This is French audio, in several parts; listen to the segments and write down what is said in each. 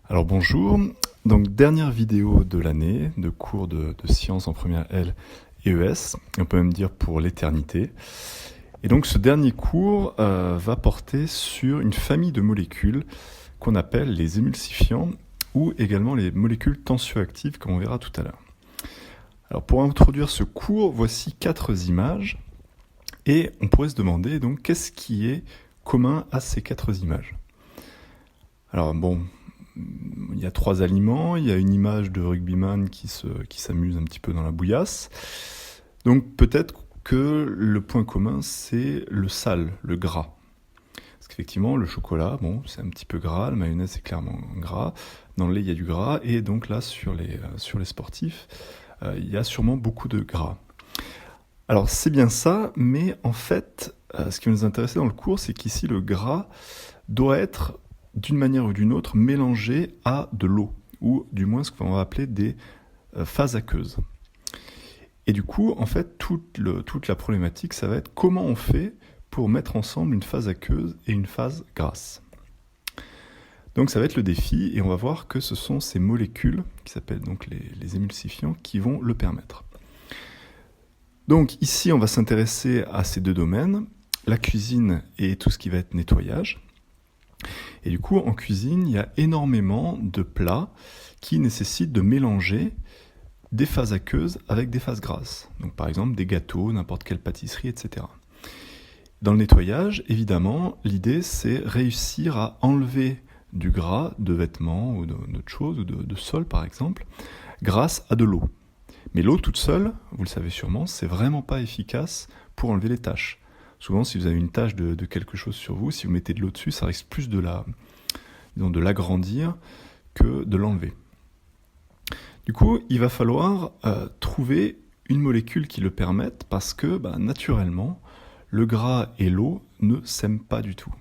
Alors bonjour, donc dernière vidéo de l'année de cours de sciences en première L et ES, on peut même dire pour l'éternité. Et donc ce dernier cours va porter sur une famille de molécules qu'on appelle les émulsifiants ou également les molécules tensioactives comme on verra tout à l'heure. Alors pour introduire ce cours, voici 4 images et on pourrait se demander donc qu'est-ce qui est commun à ces 4 images. Alors bon, il y a 3 aliments, il y a une image de rugbyman qui s'amuse un petit peu dans la bouillasse. Donc peut-être que le point commun, c'est le sale, le gras. Parce qu'effectivement, le chocolat, bon, c'est un petit peu gras, la mayonnaise, c'est clairement gras. Dans le lait, il y a du gras. Et donc là, sur les sportifs, il y a sûrement beaucoup de gras. Alors c'est bien ça, mais en fait, ce qui va nous intéresser dans le cours, c'est qu'ici, le gras doit être d'une manière ou d'une autre, mélangé à de l'eau, ou du moins ce qu'on va appeler des phases aqueuses. Et du coup, en fait, toute la problématique, ça va être comment on fait pour mettre ensemble une phase aqueuse et une phase grasse. Donc ça va être le défi, et on va voir que ce sont ces molécules, qui s'appellent donc les émulsifiants, qui vont le permettre. Donc ici, on va s'intéresser à ces 2 domaines, la cuisine et tout ce qui va être nettoyage. Et du coup, en cuisine, il y a énormément de plats qui nécessitent de mélanger des phases aqueuses avec des phases grasses. Donc par exemple, des gâteaux, n'importe quelle pâtisserie, etc. Dans le nettoyage, évidemment, l'idée, c'est réussir à enlever du gras de vêtements ou d'autres choses, ou de sol par exemple, grâce à de l'eau. Mais l'eau toute seule, vous le savez sûrement, c'est vraiment pas efficace pour enlever les taches. Souvent, si vous avez une tache de quelque chose sur vous, si vous mettez de l'eau dessus, ça risque plus de l'agrandir que de l'enlever. Du coup, il va falloir trouver une molécule qui le permette parce que, naturellement, le gras et l'eau ne s'aiment pas du tout.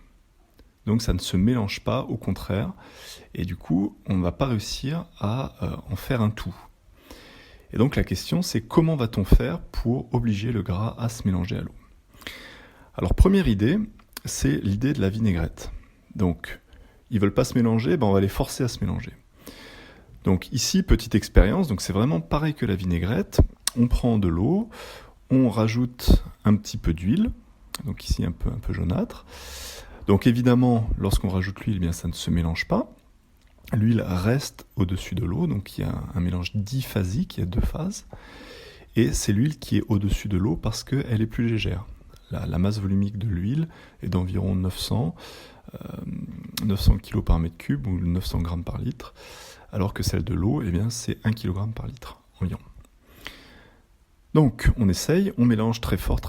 Donc ça ne se mélange pas, au contraire, et du coup, on ne va pas réussir à en faire un tout. Et donc la question, c'est comment va-t-on faire pour obliger le gras à se mélanger à l'eau ? Alors première idée, c'est l'idée de la vinaigrette. Donc ils veulent pas se mélanger, on va les forcer à se mélanger. Donc ici, petite expérience, donc c'est vraiment pareil que la vinaigrette. On prend de l'eau, on rajoute un petit peu d'huile, donc ici un peu jaunâtre. Donc évidemment, lorsqu'on rajoute l'huile, ça ne se mélange pas. L'huile reste au-dessus de l'eau, donc il y a un mélange diphasique, il y a 2 phases. Et c'est l'huile qui est au-dessus de l'eau parce qu'elle est plus légère. La masse volumique de l'huile est d'environ 900 kg par mètre cube ou 900 g par litre, alors que celle de l'eau, c'est 1 kg par litre environ. Donc on essaye, on mélange très fort,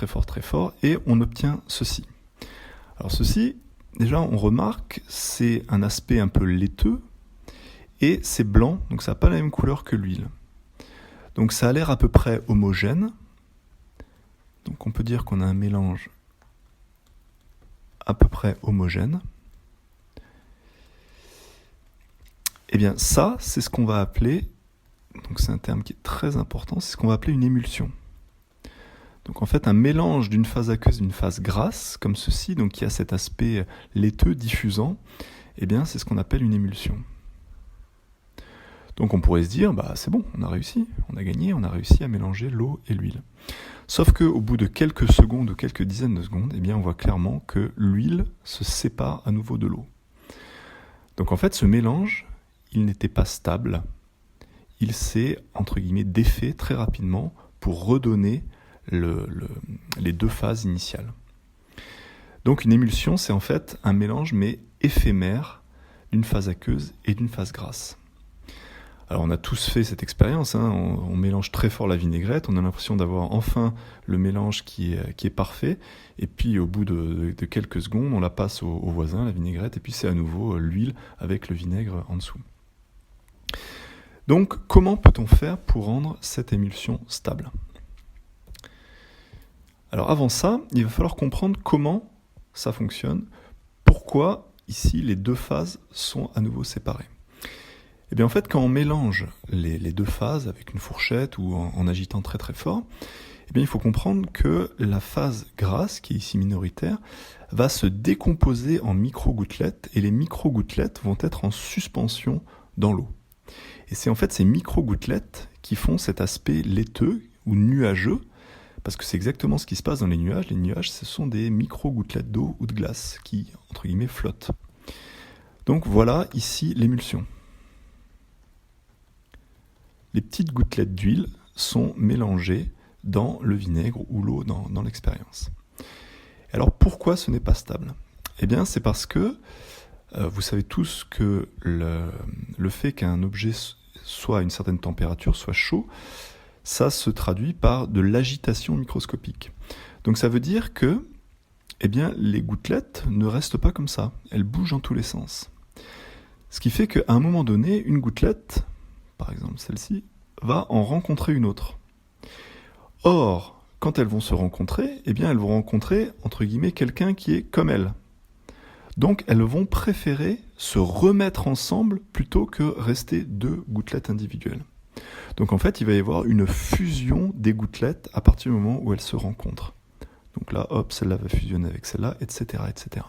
et on obtient ceci. Alors ceci, déjà on remarque, c'est un aspect un peu laiteux, et c'est blanc, donc ça n'a pas la même couleur que l'huile. Donc ça a l'air à peu près homogène. Donc on peut dire qu'on a un mélange à peu près homogène. Eh bien ça, c'est ce qu'on va appeler, donc c'est un terme qui est très important, c'est ce qu'on va appeler une émulsion. Donc en fait un mélange d'une phase aqueuse et d'une phase grasse, comme ceci, donc qui a cet aspect laiteux, diffusant, c'est ce qu'on appelle une émulsion. Donc on pourrait se dire, c'est bon, on a réussi, on a gagné, on a réussi à mélanger l'eau et l'huile. Sauf qu'au bout de quelques secondes ou quelques dizaines de secondes, on voit clairement que l'huile se sépare à nouveau de l'eau. Donc en fait, ce mélange, il n'était pas stable. Il s'est, entre guillemets, défait très rapidement pour redonner les 2 phases initiales. Donc une émulsion, c'est en fait un mélange, mais éphémère, d'une phase aqueuse et d'une phase grasse. Alors on a tous fait cette expérience, on mélange très fort la vinaigrette, on a l'impression d'avoir enfin le mélange qui est parfait, et puis au bout de quelques secondes, on la passe au voisin, la vinaigrette, et puis c'est à nouveau l'huile avec le vinaigre en dessous. Donc comment peut-on faire pour rendre cette émulsion stable ? Alors avant ça, il va falloir comprendre comment ça fonctionne, pourquoi ici les 2 phases sont à nouveau séparées. En fait, quand on mélange les 2 phases avec une fourchette ou en agitant très fort, Eh bien, il faut comprendre que la phase grasse, qui est ici minoritaire, va se décomposer en micro-gouttelettes, et les micro-gouttelettes vont être en suspension dans l'eau. Et c'est en fait ces micro-gouttelettes qui font cet aspect laiteux ou nuageux, parce que c'est exactement ce qui se passe dans les nuages. Les nuages, ce sont des micro-gouttelettes d'eau ou de glace qui, entre guillemets, flottent. Donc voilà ici l'émulsion. Les petites gouttelettes d'huile sont mélangées dans le vinaigre ou l'eau dans l'expérience. Alors pourquoi ce n'est pas stable ? Eh bien c'est parce que vous savez tous que le fait qu'un objet soit à une certaine température, soit chaud, ça se traduit par de l'agitation microscopique. Donc ça veut dire que eh bien, les gouttelettes ne restent pas comme ça, elles bougent dans tous les sens. Ce qui fait qu'à un moment donné, une gouttelette, par exemple celle-ci, va en rencontrer une autre. Or, quand elles vont se rencontrer, eh bien elles vont rencontrer, entre guillemets, quelqu'un qui est comme elles. Donc elles vont préférer se remettre ensemble plutôt que rester deux gouttelettes individuelles. Donc en fait, il va y avoir une fusion des gouttelettes à partir du moment où elles se rencontrent. Donc là, hop, celle-là va fusionner avec celle-là, etc., etc.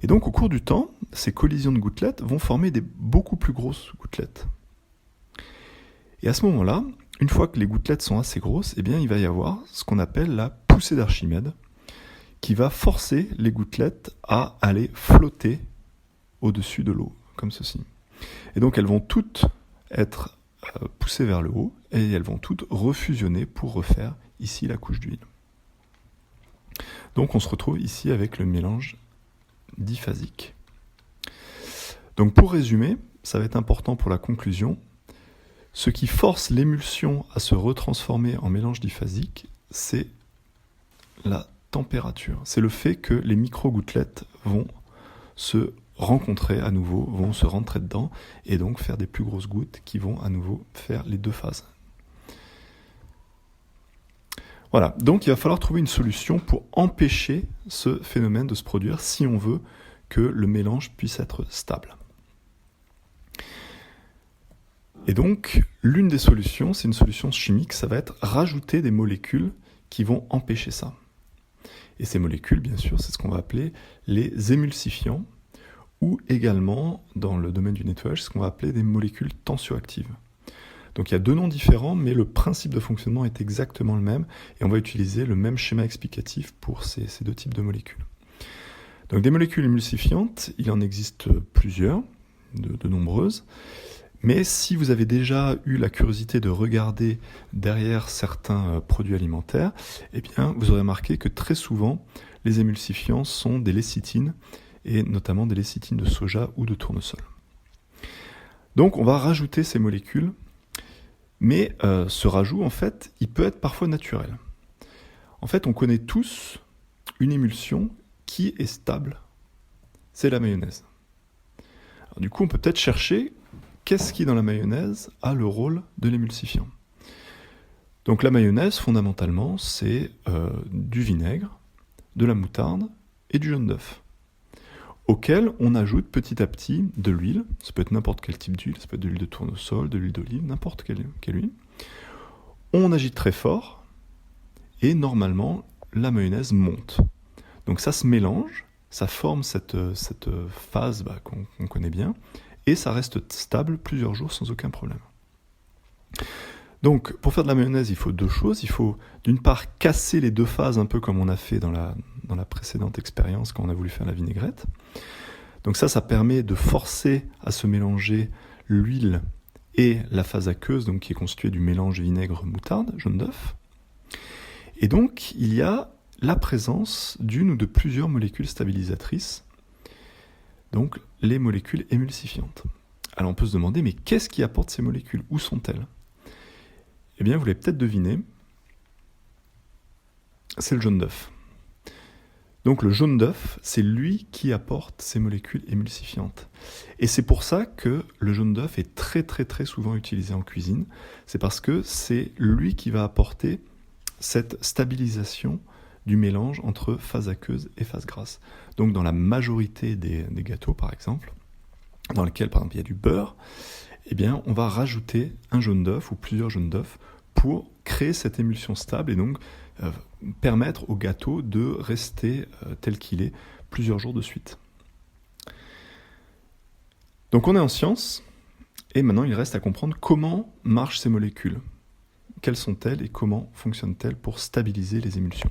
Et donc au cours du temps, ces collisions de gouttelettes vont former des beaucoup plus grosses gouttelettes. Et à ce moment-là, une fois que les gouttelettes sont assez grosses, eh bien, il va y avoir ce qu'on appelle la poussée d'Archimède, qui va forcer les gouttelettes à aller flotter au-dessus de l'eau, comme ceci. Et donc elles vont toutes être poussées vers le haut, et elles vont toutes refusionner pour refaire ici la couche d'huile. Donc on se retrouve ici avec le mélange diphasique. Donc pour résumer, ça va être important pour la conclusion, ce qui force l'émulsion à se retransformer en mélange diphasique, c'est la température. C'est le fait que les micro-gouttelettes vont se rencontrer à nouveau, vont se rentrer dedans, et donc faire des plus grosses gouttes qui vont à nouveau faire les deux phases. Voilà, donc il va falloir trouver une solution pour empêcher ce phénomène de se produire si on veut que le mélange puisse être stable. Et donc, l'une des solutions, c'est une solution chimique, ça va être rajouter des molécules qui vont empêcher ça. Et ces molécules, bien sûr, c'est ce qu'on va appeler les émulsifiants, ou également, dans le domaine du nettoyage, ce qu'on va appeler des molécules tensioactives. Donc il y a deux noms différents, mais le principe de fonctionnement est exactement le même, et on va utiliser le même schéma explicatif pour ces deux types de molécules. Donc des molécules émulsifiantes, il en existe plusieurs, de nombreuses, mais si vous avez déjà eu la curiosité de regarder derrière certains produits alimentaires, eh bien vous aurez remarqué que très souvent, les émulsifiants sont des lécithines, et notamment des lécithines de soja ou de tournesol. Donc on va rajouter ces molécules, mais ce rajout, en fait, il peut être parfois naturel. En fait, on connaît tous une émulsion qui est stable, c'est la mayonnaise. Alors, du coup, on peut peut-être chercher qu'est-ce qui, dans la mayonnaise, a le rôle de l'émulsifiant. Donc la mayonnaise, fondamentalement, c'est du vinaigre, de la moutarde et du jaune d'œuf, auquel on ajoute petit à petit de l'huile. Ça peut être n'importe quel type d'huile, ça peut être de l'huile de tournesol, de l'huile d'olive, n'importe quelle huile. On agite très fort, et normalement, la mayonnaise monte. Donc ça se mélange, ça forme cette phase qu'on connaît bien, et ça reste stable plusieurs jours sans aucun problème. Donc pour faire de la mayonnaise, il faut deux choses. Il faut d'une part casser les deux phases, un peu comme on a fait dans la précédente expérience quand on a voulu faire la vinaigrette. Donc ça permet de forcer à se mélanger l'huile et la phase aqueuse, donc qui est constituée du mélange vinaigre-moutarde, jaune d'œuf. Et donc il y a la présence d'une ou de plusieurs molécules stabilisatrices, donc les molécules émulsifiantes. Alors on peut se demander, mais qu'est-ce qui apporte ces molécules ? Où sont-elles ? Eh bien, vous l'avez peut-être deviné, c'est le jaune d'œuf. Donc le jaune d'œuf, c'est lui qui apporte ces molécules émulsifiantes. Et c'est pour ça que le jaune d'œuf est très très très souvent utilisé en cuisine. C'est parce que c'est lui qui va apporter cette stabilisation du mélange entre phase aqueuse et phase grasse. Donc dans la majorité des gâteaux, par exemple, dans lesquels par exemple il y a du beurre, eh bien on va rajouter un jaune d'œuf ou plusieurs jaunes d'œuf pour créer cette émulsion stable et donc permettre au gâteau de rester tel qu'il est plusieurs jours de suite. Donc on est en science, et maintenant il reste à comprendre comment marchent ces molécules. Quelles sont-elles et comment fonctionnent-elles pour stabiliser les émulsions ?